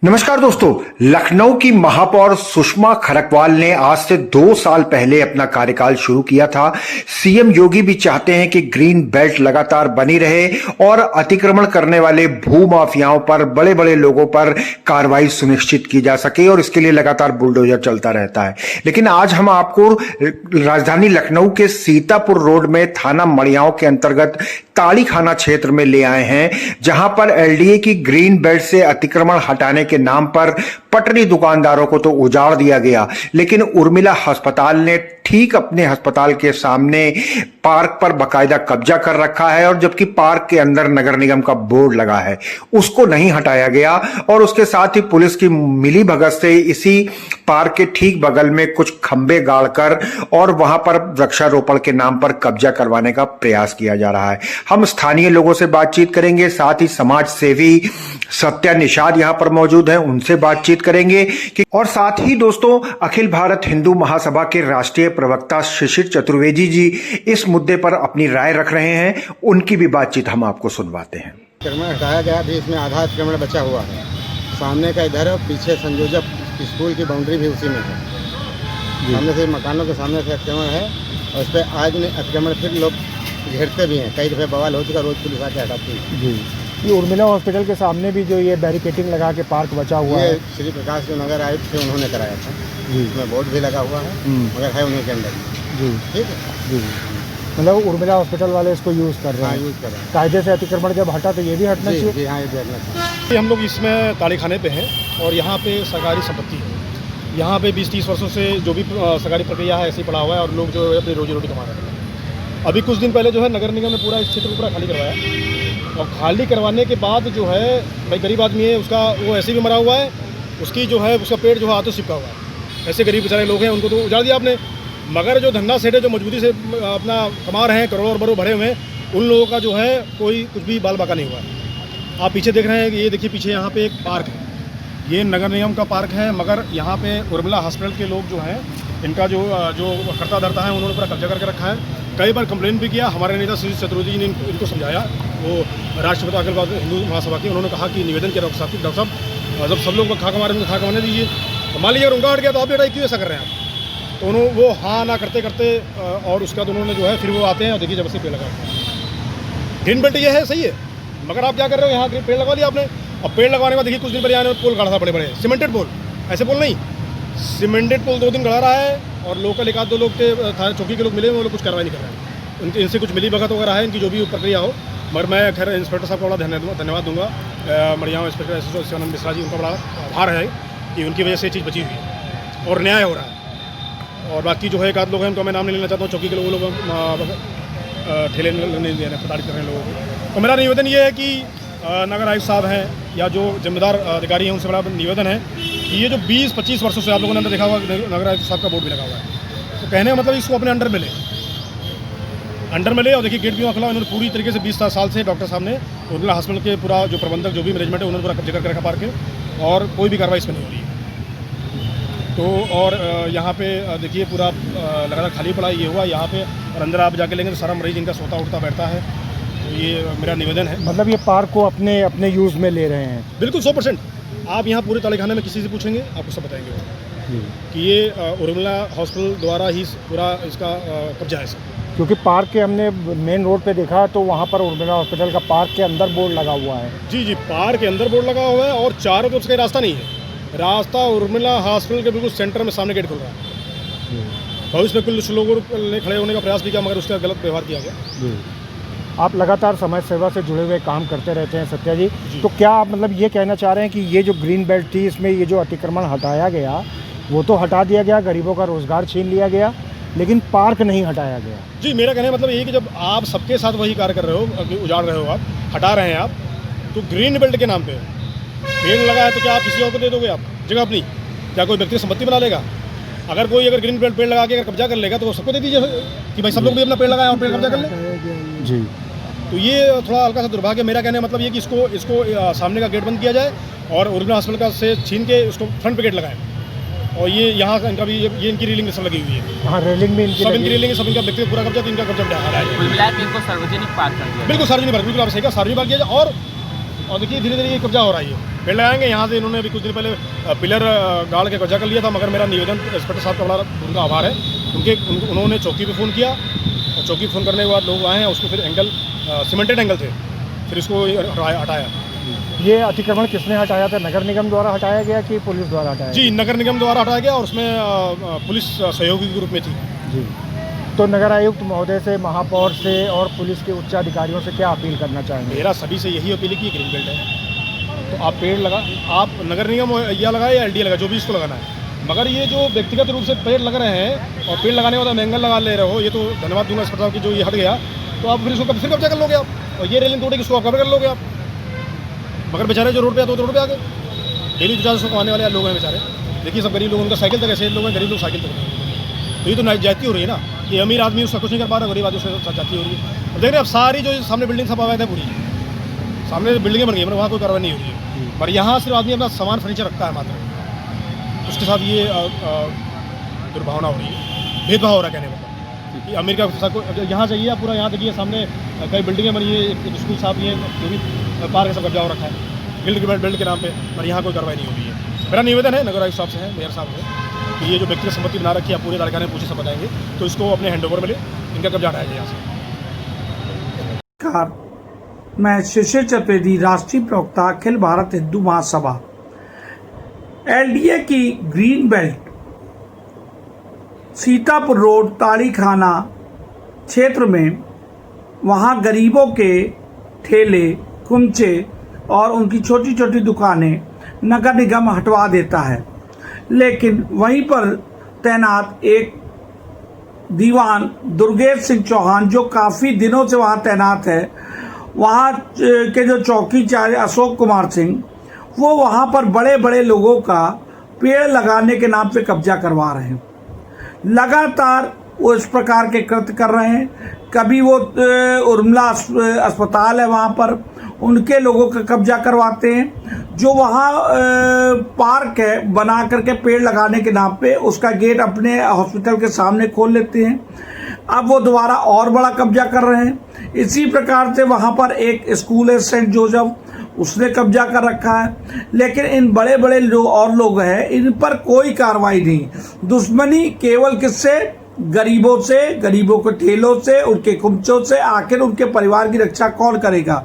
नमस्कार दोस्तों। लखनऊ की महापौर सुषमा खरकवाल ने आज से 2 साल पहले अपना कार्यकाल शुरू किया था। सीएम योगी भी चाहते हैं कि ग्रीन बेल्ट लगातार बनी रहे और अतिक्रमण करने वाले भूमाफियाओं पर, बड़े बड़े लोगों पर कार्रवाई सुनिश्चित की जा सके और इसके लिए लगातार बुलडोजर चलता रहता है। लेकिन आज हम आपको राजधानी लखनऊ के सीतापुर रोड में थाना मड़ियाओं के अंतर्गत ताड़ी खाना क्षेत्र में ले आए हैं, जहां पर एलडीए की ग्रीन बेल्ट से अतिक्रमण हटाने के नाम पर पटरी दुकानदारों को तो उजाड़ दिया गया, लेकिन उर्मिला अस्पताल ने ठीक अपने अस्पताल के सामने पार्क पर बकायदा कब्जा कर रखा है और जबकि पार्क के अंदर नगर निगम का बोर्ड लगा है उसको नहीं हटाया गया। और उसके साथ ही पुलिस की मिली भगत से इसी पार्क के ठीक बगल में कुछ खंबे गाड़कर और वहां पर वृक्षारोपण के नाम पर कब्जा करवाने का प्रयास किया जा रहा है। हम स्थानीय लोगों से बातचीत करेंगे, साथ ही समाज सेवी सत्या निषाद यहां पर मौजूद हैं, उनसे बातचीत करेंगे कि और साथ ही दोस्तों अखिल भारत हिंदू महासभा के राष्ट्रीय प्रवक्ता शिशिर चतुर्वेदी जी इस मुद्दे पर अपनी राय रख रहे हैं, उनकी भी बातचीत हम आपको सुनवाते हैं। अतिक्रमण हटाया गया भी, इसमें आधा अतिक्रमण बचा हुआ है। सामने का इधर पीछे संयोजक स्कूल की बाउंड्री भी उसी में है। सामने से मकानों के सामने से अतिक्रमण है और उस पर आज में अतिक्रमण फिर लोग घेरते भी हैं। कई दफ़े बवाल हो चुका, रोज पुलिस आके हटाती है। जी, ये उर्मिला हॉस्पिटल के सामने भी जो ये बैरिकेटिंग लगा के पार्क बचा हुआ है, श्री प्रकाश जो नगर आयुक्त थे उन्होंने कराया था। जी, इसमें बोर्ड भी लगा हुआ है, मगर है उन्हीं के अंदर। जी ठीक है जी, मतलब उर्मिला हॉस्पिटल वाले इसको यूज़ कर रहे हाँ, हैं। यूज़ कर रहे हैं। कायदे से अतिक्रमण जब हटा तो ये भी हटना चाहिए। जी हाँ, ये भी हटना चाहिए। हम लोग इसमें ताड़ी खाने पे हैं और यहाँ पे सरकारी संपत्ति है। यहाँ पे 20-30 वर्षों से जो भी सरकारी प्रक्रिया है ऐसे ही पड़ा हुआ है और लोग जो है अपनी रोजी रोटी कमा रहे हैं। अभी कुछ दिन पहले जो है नगर निगम ने पूरा इस क्षेत्र को पूरा खाली करवाया और खाली करवाने के बाद जो है भाई गरीब आदमी है, उसका वो ऐसे भी मरा हुआ है, उसकी जो है उसका पेट जो है हाथों चिपका हुआ है। ऐसे गरीब बेचारे लोग हैं, उनको तो उजाड़ दिया आपने। मगर जो धंधा सेठ है, जो मजबूती से अपना कमा रहे हैं, करोड़ों अरबों भरे हुए हैं, उन लोगों का जो है कोई कुछ भी बाल बाका नहीं हुआ है। आप पीछे देख रहे हैं, ये देखिए पीछे यहाँ पे एक पार्क है, ये नगर निगम का पार्क है। मगर यहाँ पे उर्मिला हॉस्पिटल के लोग जो हैं, इनका जो कर्ता धर्ता है, उन्होंने पूरा कब्जा करके रखा है। कई बार कंप्लेन भी किया, हमारे नेता श्री चतुर्वेदी जी ने इनको समझाया, वो राष्ट्रपति अखिल भारत हिंदू महासभा के, उन्होंने कहा कि निवेदन किया डॉक्टर साहब जब सब लोग खा कमा रहे हैं खा कमाने दीजिए। तो मान लीजिए अगर उनका हट गया तो आप बेटा क्यों ऐसा कर रहे हैं आप? तो उन्होंने वो हाँ ना करते करते और उसके बाद उन्होंने जो है फिर वो आते हैं और देखिए जब से पेड़ लगाते हैं। ग्रीन बेल्ट ये है, सही है, मगर आप क्या कर रहे हो, यहाँ पेड़ लगा लिया आपने। अब पेड़ लगवाने के बाद देखिए कुछ दिन पहले यहाँ पोल गाड़ा था, बड़े बड़े सीमेंटेड पोल, ऐसे पोल नहीं, सीमेंटेड पोल 2 दिन गड़ा रहा है और लोग का एक 2 लोग के थाने चौकी के लोग मिले, वो लोग कुछ कार्रवाई नहीं कर रहे हैं। इनसे कुछ मिली भगत वगैरह है, इनकी जो भी प्रक्रिया हो। मगर मैं खैर इंस्पेक्टर साहब को बड़ा धन्यवाद दूंगा, मड़ियाओं इंस्पेक्टर एसएसओ शिवानंद मिश्रा जी, उनका बड़ा आभार है कि उनकी वजह से ये चीज़ बची हुई है और न्याय हो रहा है। और बाकी जो है 1 आध लोग हैं, उनका मैं नाम नहीं लेना चाहता हूँ, चौकी के लोग ठेले नहीं देने प्रताड़ित कर रहे हैं लोगों को। तो मेरा निवेदन ये है कि नगर आयुक्त साहब हैं या जो जिम्मेदार अधिकारी हैं, उनसे बड़ा निवेदन है कि ये जो 20-25 वर्षों से आप लोगों ने अंदर देखा हुआ नगर आयुक्त साहब का बोर्ड भी लगा हुआ है, तो कहने का मतलब इसको अपने अंडर में ले। और देखिए गेट भी वहाँ खुला, उन्होंने पूरी तरीके से 20 साल से डॉक्टर साहब ने उर्मिला हॉस्पिटल के पूरा जो प्रबंधक जो भी मैनेजमेंट है, उन्होंने पूरा कब्जे करके रखा पार्क के और कोई भी कार्रवाई इसमें नहीं हो रही है। तो और यहाँ पे देखिए पूरा लगातार खाली पड़ा ये हुआ यहाँ पे, और अंदर आप जाके लेंगे तो सारा मरीज इनका सोता उठता बैठता है। तो ये मेरा निवेदन है। मतलब ये पार्क को अपने यूज़ में ले रहे हैं। बिल्कुल 100%। आप यहाँ पूरे ताड़ी खाने में किसी से पूछेंगे आपको सब बताएंगे कि ये उर्मिला हॉस्पिटल द्वारा ही पूरा इसका कब्जा है सब। क्योंकि पार्क के हमने मेन रोड पे देखा तो वहाँ पर उर्मिला हॉस्पिटल का पार्क के अंदर बोर्ड लगा हुआ है। जी, पार्क के अंदर बोर्ड लगा हुआ है और चारों तरफ से रास्ता नहीं है। रास्ता उर्मिला हॉस्पिटल के बिल्कुल सेंटर में सामने गेट खुल रहा है। भविष्य में कुछ लोगों ने खड़े होने का प्रयास भी किया, मगर उसका गलत व्यवहार किया गया। आप लगातार समाज सेवा से जुड़े हुए काम करते रहते हैं सत्या जी, तो क्या आप मतलब ये कहना चाह रहे हैं कि ये जो ग्रीन बेल्ट थी, इसमें ये जो अतिक्रमण हटाया गया वो तो हटा दिया गया, गरीबों का रोजगार छीन लिया गया, लेकिन पार्क नहीं हटाया गया? जी, मेरा कहने का मतलब ये कि जब आप सबके साथ वही कार्य कर रहे हो, उजाड़ रहे हो, आप हटा रहे हैं आप, तो ग्रीन बेल्ट के नाम पे पेड़ लगा है तो क्या आप किसी और को दे दोगे आप जगह अपनी? क्या कोई व्यक्ति संपत्ति बना लेगा? अगर ग्रीन बेल्ट पेड़ लगा के अगर कब्जा कर लेगा तो सबको दे दीजिए कि भाई सब लोग भी अपना पेड़ लगाएं और पेड़ कब्जा कर लें। जी, तो ये थोड़ा हल्का सा दुर्भाग्य। मेरा कहने का मतलब ये कि इसको सामने का गेट बंद किया जाए और उर्मिला हॉस्पिटल का से छीन के उसको फ्रंट पे गेट लगाएं। और ये यहाँ का इनका भी ये इनकी रेलिंग सब लगी हुई है। हाँ, रेलिंग भी सब इनकी रेलिंग, सब इनका व्यक्तिगत पूरा कब्जा, तो इनका कब्जा बढ़ा है। सार्वजनिक पार्क कर दिया। बिल्कुल सार्वजनिक पार्क, बिल्कुल आप सही कहा, सार्वजनिक पार्क किया जाए। और देखिए धीरे धीरे ये कब्जा हो रहा है। पेड़ लगाएंगे। यहाँ से इन्होंने अभी कुछ दिन पहले पिलर गाड़ के कब्जा कर लिया था, मगर मेरा निवेदन इंस्पेक्टर साहब का बड़ा उनका आभार है। उन्होंने चौकी पे फ़ोन किया और चौकी फ़ोन करने के बाद लोग आए हैं, उसको फिर एंगल सीमेंटेड एंगल थे, फिर इसको हटाया। ये अतिक्रमण किसने हटाया था? नगर निगम द्वारा हटाया गया कि पुलिस द्वारा हटाया? जी, नगर निगम द्वारा हटाया गया और उसमें पुलिस सहयोगी के रूप में थी। जी। तो नगर आयुक्त महोदय से, महापौर से और पुलिस के उच्च अधिकारियों से क्या अपील करना चाहेंगे? मेरा सभी से यही अपील है कि ग्रीन बेल्ट है तो आप पेड़ लगा, आप नगर निगम या लगाए या LDA लगाए, जो भी इसको लगाना है। मगर ये जो व्यक्तिगत रूप से पेड़ लग रहे हैं और पेड़ लगाने के बाद एंगल लगा ले रहे हो, ये तो धन्यवाद दूंगा इंस्पेक्टर साहब की जो ये हट गया, तो आप फिर इसको फिर कब्जा कर लोगे आप, और ये रेलिंग तोड़ेगी इसको आप कब्जा कर लोगे आप। मगर बेचारे जो रोड पे आते तो रोड पे आ गए, डेली 50 आने वाले लोग हैं बेचारे। देखिए सब गरीब लोग, उनका साइकिल तक ऐसे लोग हैं, गरीब लोग साइकिल तक। तो ये तो जाती हो रही है ना, कि अमीर आदमी उसका कुछ नहीं कर पा रहा, गरीब आदमी उसका जाती हो रही है। और देख रहे अब सारी जो सामने बिल्डिंग सब आवाज है पूरी, सामने बिल्डिंगें बन गई, मतलब वहाँ कोई कार्रवाई नहीं हो रही है। पर यहाँ सिर्फ आदमी अपना सामान फर्नीचर रखता है मात्र, उसके साथ ये दुर्भावना हो रही है, भेदभाव हो रहा है कहने मतलब कि अमेरिका को यहाँ चाहिए आप पूरा। यहाँ देखिए सामने कई बिल्डिंगें बनी है, एक स्कूल साहब भी है, जो भी पार्क सब कब्जा हो रखा है बिल्ड के नाम पे, पर यहाँ कोई कार्रवाई नहीं हो रही है। मेरा निवेदन है नगर आयुक्त साहब से है, मेयर साहब से, कि ये जो व्यक्तिगत संपत्ति बना रखी है, आप पूरे इलाके में पूछे सब बताएंगे, तो इसको अपने हैंड ओवर में ले, इनका कब्जा हटाया जाए यहाँ से। मैं शिशिर चतुर्वेदी, राष्ट्रीय प्रवक्ता, अखिल भारत हिंदू महासभा। LDA की ग्रीन बेल्ट सीतापुर रोड ताड़ीखाना क्षेत्र में, वहाँ गरीबों के ठेले, कुमचे और उनकी छोटी छोटी दुकानें नगर निगम हटवा देता है, लेकिन वहीं पर तैनात एक दीवान दुर्गेश सिंह चौहान, जो काफ़ी दिनों से वहाँ तैनात है, वहाँ के जो चौकीदार अशोक कुमार सिंह, वो वहाँ पर बड़े बड़े लोगों का पेड़ लगाने के नाम पे कब्जा करवा रहे हैं। लगातार वो इस प्रकार के कृत्य कर रहे हैं। कभी वो उर्मिला अस्पताल है, वहाँ पर उनके लोगों का कब्जा करवाते हैं। जो वहाँ पार्क है बना करके पेड़ लगाने के नाम पे, उसका गेट अपने हॉस्पिटल के सामने खोल लेते हैं। अब वो दोबारा और बड़ा कब्जा कर रहे हैं। इसी प्रकार से वहाँ पर एक स्कूल है सेंट जोसेफ, उसने कब्जा कर रखा है। लेकिन इन बड़े बड़े और लोग हैं, इन पर कोई कार्रवाई नहीं। दुश्मनी केवल किससे? गरीबों से, गरीबों के ठेलों से, उनके कुमचों से। आखिर उनके परिवार की रक्षा कौन करेगा?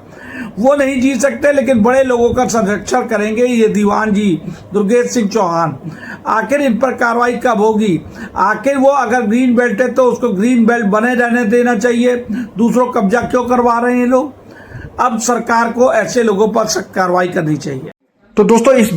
वो नहीं जी सकते, लेकिन बड़े लोगों का संरक्षण करेंगे ये दीवान जी दुर्गेश सिंह चौहान। आखिर इन पर कार्रवाई कब होगी? आखिर वो अगर ग्रीन बेल्ट है तो उसको ग्रीन बेल्ट बने रहने देना चाहिए, दूसरों कब्जा क्यों करवा रहे हैं लोग? अब सरकार को ऐसे लोगों पर सख्त कार्रवाई करनी चाहिए। तो दोस्तों इस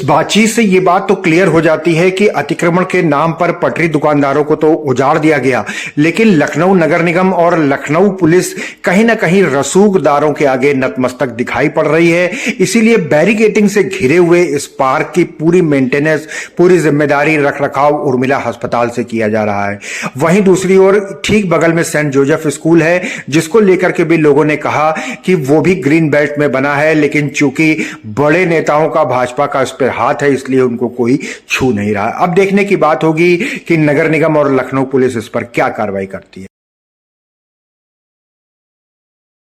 बातचीत से ये बात तो क्लियर हो जाती है कि अतिक्रमण के नाम पर पटरी दुकानदारों को तो उजाड़ दिया गया, लेकिन लखनऊ नगर निगम और लखनऊ पुलिस कहीं ना कहीं रसूखदारों के आगे नतमस्तक दिखाई पड़ रही है। इसीलिए बैरिकेटिंग से घिरे हुए इस पार्क की पूरी मेंटेनेंस, पूरी जिम्मेदारी रखरखाव उर्मिला अस्पताल से किया जा रहा है। वहीं दूसरी ओर ठीक बगल में सेंट जोसेफ स्कूल है, जिसको लेकर के भी लोगों ने कहा कि वो भी ग्रीन बेल्ट में बना है, लेकिन चूंकि बड़े नेताओं का, भाजपा का इस पर हाथ है, इसलिए उनको कोई छू नहीं रहा। अब देखने की बात होगी कि नगर निगम और लखनऊ पुलिस इस पर क्या कार्रवाई करती है।